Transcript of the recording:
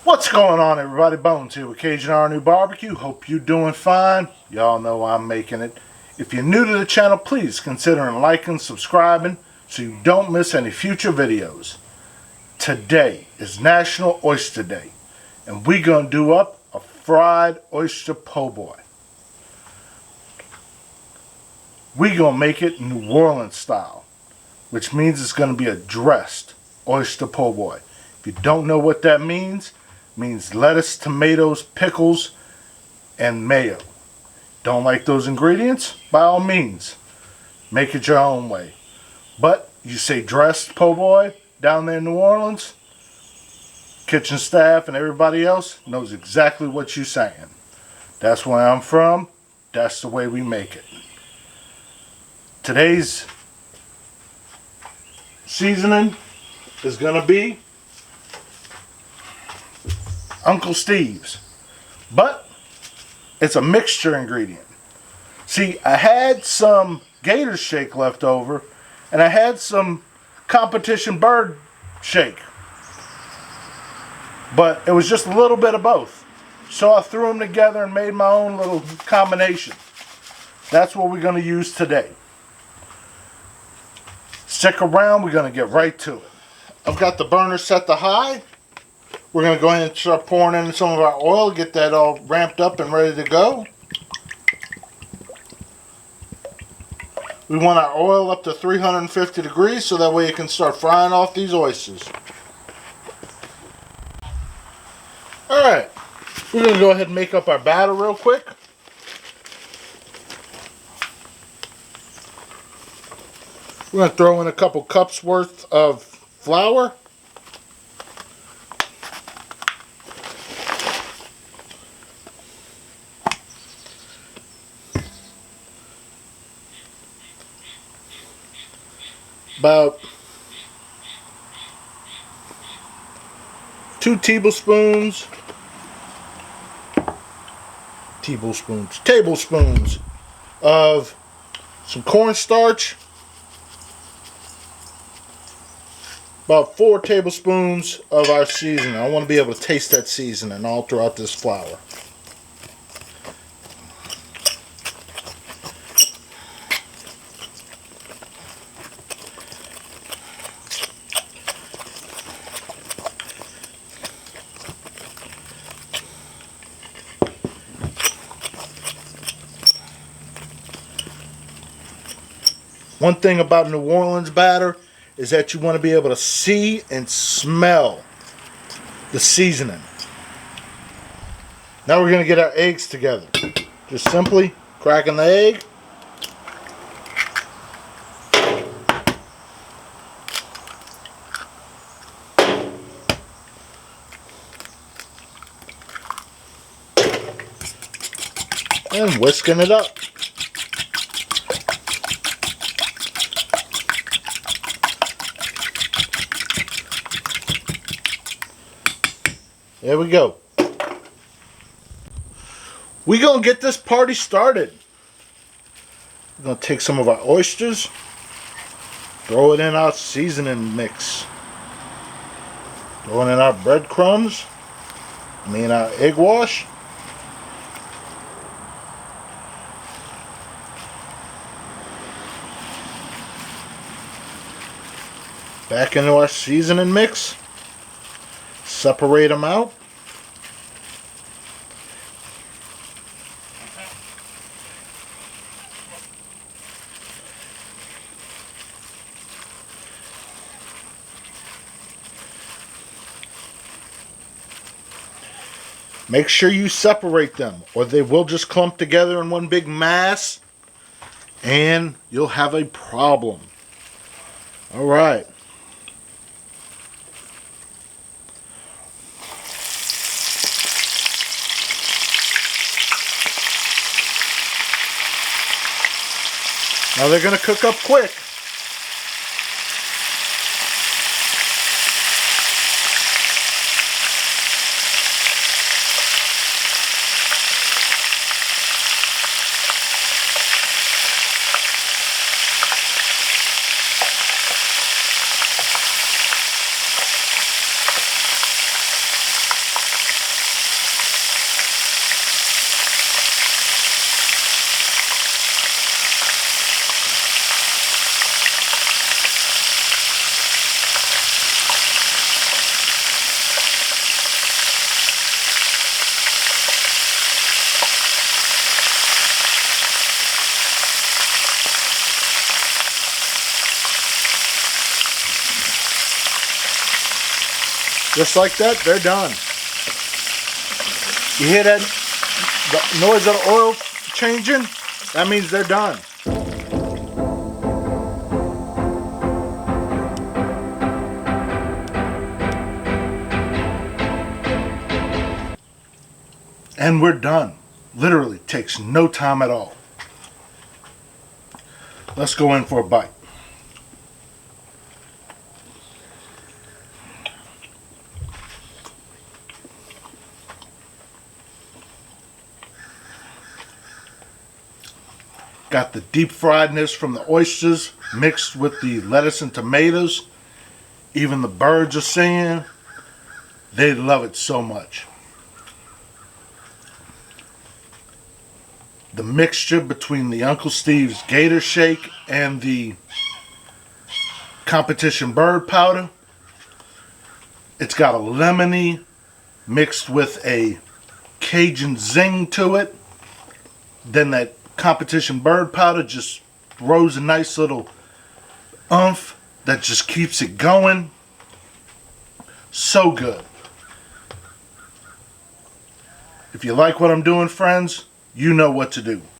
What's going on, everybody? Bones here with CAJUN. Hope you're doing fine. Y'all know I'm making it. If you're new to the channel, please consider liking, subscribing, so you don't miss any future videos. Today is National Oyster Day, and we're going to do up a fried oyster po' boy. We're going to make it New Orleans style, which means it's going to be a dressed oyster po' boy. If you don't know what that means lettuce, tomatoes, pickles, and mayo. Don't like those ingredients? By all means, make it your own way. But you say dressed po' boy down there in New Orleans, kitchen staff and everybody else knows exactly what you're saying. That's where I'm from. That's the way we make it. Today's seasoning is going to be Uncle Steve's, but it's a mixture ingredient. See, I had some gator shake left over, and I had some competition bird shake, but it was just a little bit of both, so I threw them together and made my own little combination. That's what we're going to use today. Stick around, we're going to get right to it. I've got the burner set to high. We're going to go ahead and start pouring in some of our oil, get that all ramped up and ready to go. We want our oil up to 350 degrees so that way it can start frying off these oysters. Alright, we're going to go ahead and make up our batter real quick. We're going to throw in a couple cups worth of flour. About 2 tablespoons of some cornstarch, about 4 tablespoons of our seasoning. I want to be able to taste that seasoning all throughout this flour. One thing about New Orleans batter is that you want to be able to see and smell the seasoning. Now we're going to get our eggs together. Just simply cracking the egg. And whisking it up. There we go. We're going to get this party started. We're going to take some of our oysters, throw it in our seasoning mix, throw it in our breadcrumbs, our egg wash. Back into our seasoning mix. Separate them out. Make sure you separate them or they will just clump together in one big mass and you'll have a problem. Alright. Now they're going to cook up quick. Just like that, they're done. You hear that? The noise of the oil changing? That means they're done. And we're done. Literally takes no time at all. Let's go in for a bite. Got the deep friedness from the oysters mixed with the lettuce and tomatoes. Even the birds are singing. They love it so much. The mixture between the Uncle Steve's Gator Shake and the competition bird powder. It's got a lemony mixed with a Cajun zing to it. Then that competition bird powder just throws a nice little oomph that just keeps it going. So good. If you like what I'm doing, friends, you know what to do.